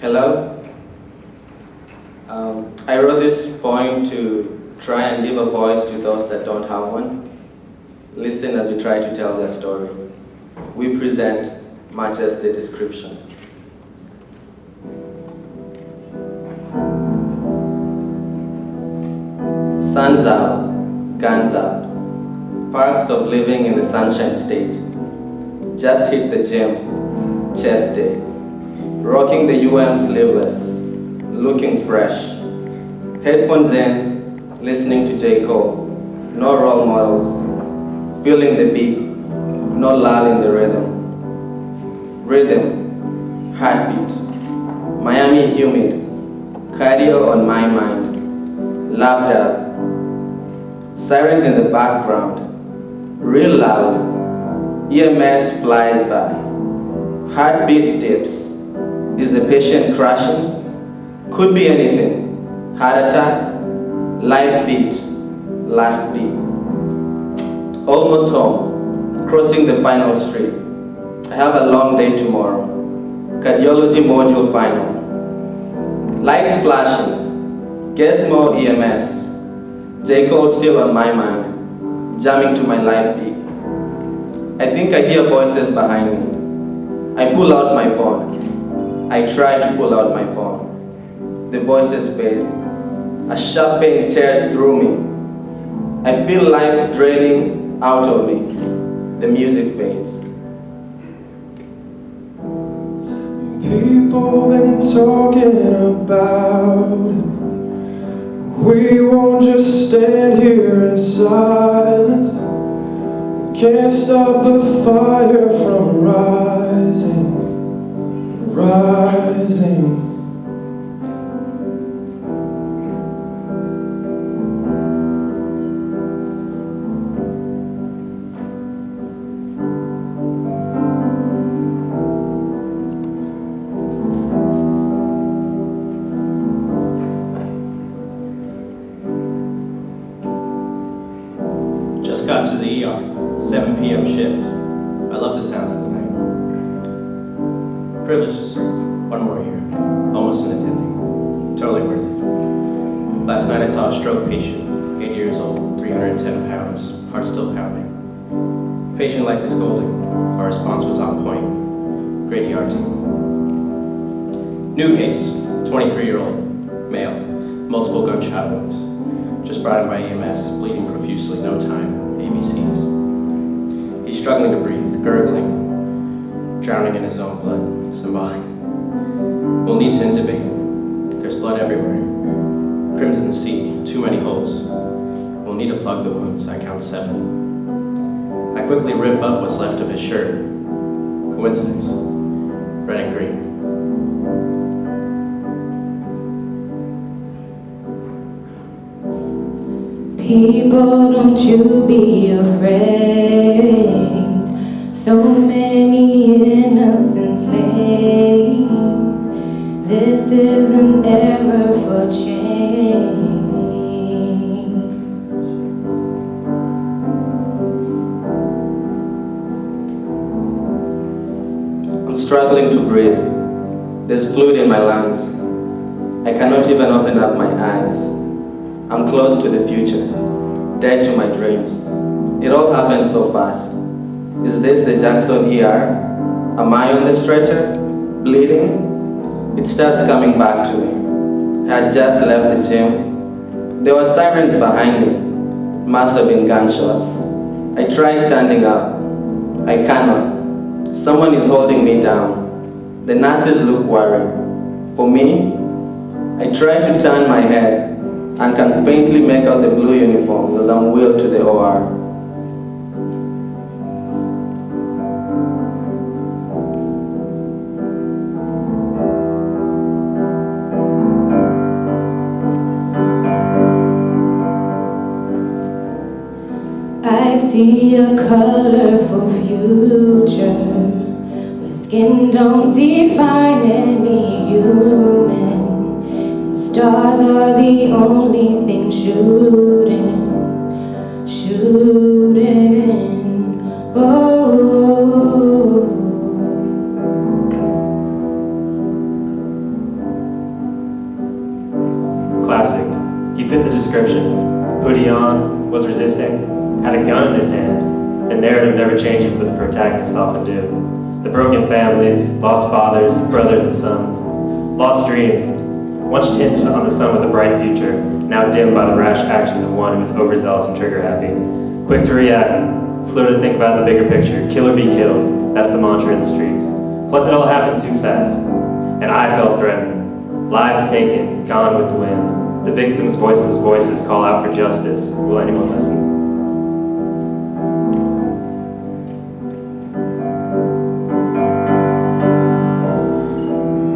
Hello. I wrote this poem to try and give a voice to those that don't have one. Listen as we try to tell their story. We present much as the description. Sun's out, guns out. Parks of living in the sunshine state. Just hit the gym, chest day. Rocking the sleeveless, looking fresh. Headphones in, listening to J. Cole. No role models. Feeling the beat, no lull in the rhythm. Rhythm, heartbeat. Miami humid, cardio on my mind. Lapped up. Sirens in the background, real loud. EMS flies by. Heartbeat dips. Is the patient crashing? Could be anything. Heart attack, life beat, last beat. Almost home, crossing the final street. I have a long day tomorrow. Cardiology module final. Lights flashing. Guess more EMS. J. Cole still on my mind, jamming to my life beat. I think I hear voices behind me. I pull out my phone. I try to pull out my phone. The voices fade. A sharp pain tears through me. I feel life draining out of me. The music fades. People been talking about it. We won't just stand here in silence. Can't stop the fire from rising. Just got to the ER, 7 p.m. shift. I love the sounds of the night. Privileged to serve. One more year. Almost an attending. Totally worth it. Last night I saw a stroke patient, 8 years old, 310 pounds, heart still pounding. Patient life is golden. Our response was on point. Great ER team. New case, 23-year-old, male, multiple gunshot wounds. Just brought in by EMS, bleeding profusely, no time, ABCs. He's struggling to breathe, gurgling, drowning in his own blood. Symbolic. We'll need to intubate. There's blood everywhere. Crimson sea, too many holes. We'll need to plug the wounds. I count 7. I quickly rip up what's left of his shirt. Coincidence. Red and green. People, don't you be afraid. So many innocent slain. This is an era for change. I'm struggling to breathe. There's fluid in my lungs. I cannot even open up my eyes. I'm close to the future, dead to my dreams. It all happened so fast. Is this the Jackson ER? Am I on the stretcher, bleeding? It starts coming back to me. I had just left the gym. There were sirens behind me. It must have been gunshots. I try standing up. I cannot. Someone is holding me down. The nurses look worried. For me, I try to turn my head and can faintly make out the blue uniforms as I'm wheeled to the OR. I see a colorful future where skin don't define any human. And stars are the only thing shooting. Oh. He fit the description. Hoodie on, was resisting, had a gun in his hand. The narrative never changes, but the protagonists often do. The broken families, lost fathers, brothers and sons, lost dreams, once hinged on the sun with a bright future, now dimmed by the rash actions of one who was overzealous and trigger-happy. Quick to react, slow to think about the bigger picture, kill or be killed, that's the mantra in the streets. Plus it all happened too fast, and I felt threatened. Lives taken, gone with the wind. The victims' voiceless voices call out for justice. Will anyone listen?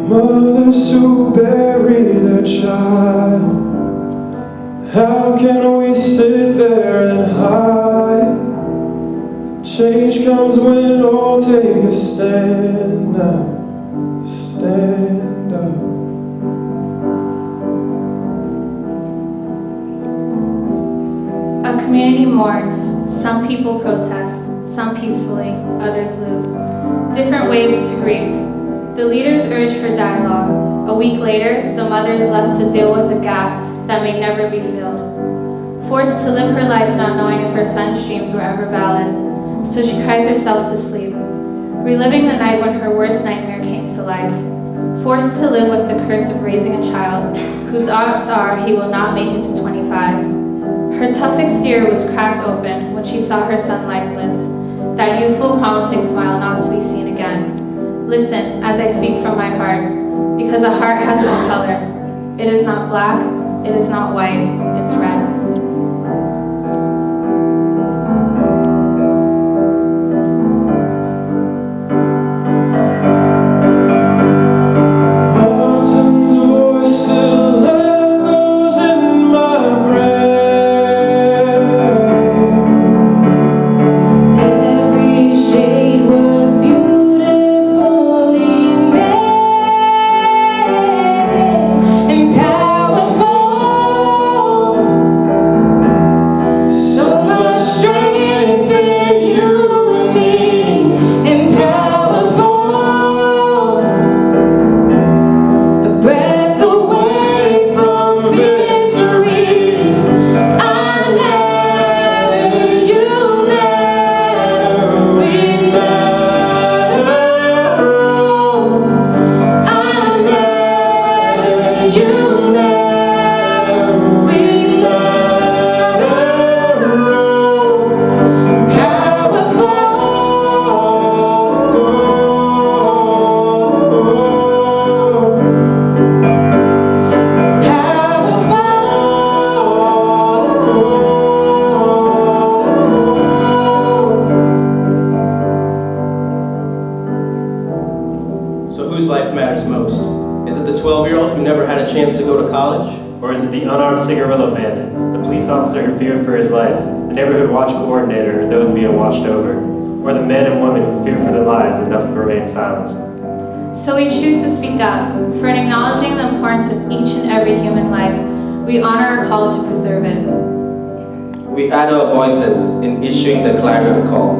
Mothers who bury their child, how can we sit there and hide? Change comes when all take a stand now, stand up. A community mourns. Some people protest, some peacefully, others loot. Different ways to grieve. The leaders urge for dialogue. A week later, the mother is left to deal with a gap that may never be filled. Forced to live her life not knowing if her son's dreams were ever valid, so she cries herself to sleep, reliving the night when her worst nightmare came to life. Forced to live with the curse of raising a child, whose odds are he will not make it to 25. Her tough exterior was cracked open when she saw her son lifeless, that youthful promising smile not to be seen again. Listen as I speak from my heart, because a heart has no color. It is not black, it is not white, it's red. Or is it the unarmed cigarillo bandit, the police officer who feared for his life, the neighborhood watch coordinator, or those being watched over, or the men and women who fear for their lives enough to remain silenced? So we choose to speak up, for in acknowledging the importance of each and every human life, we honor our call to preserve it. We add our voices in issuing the clarion call.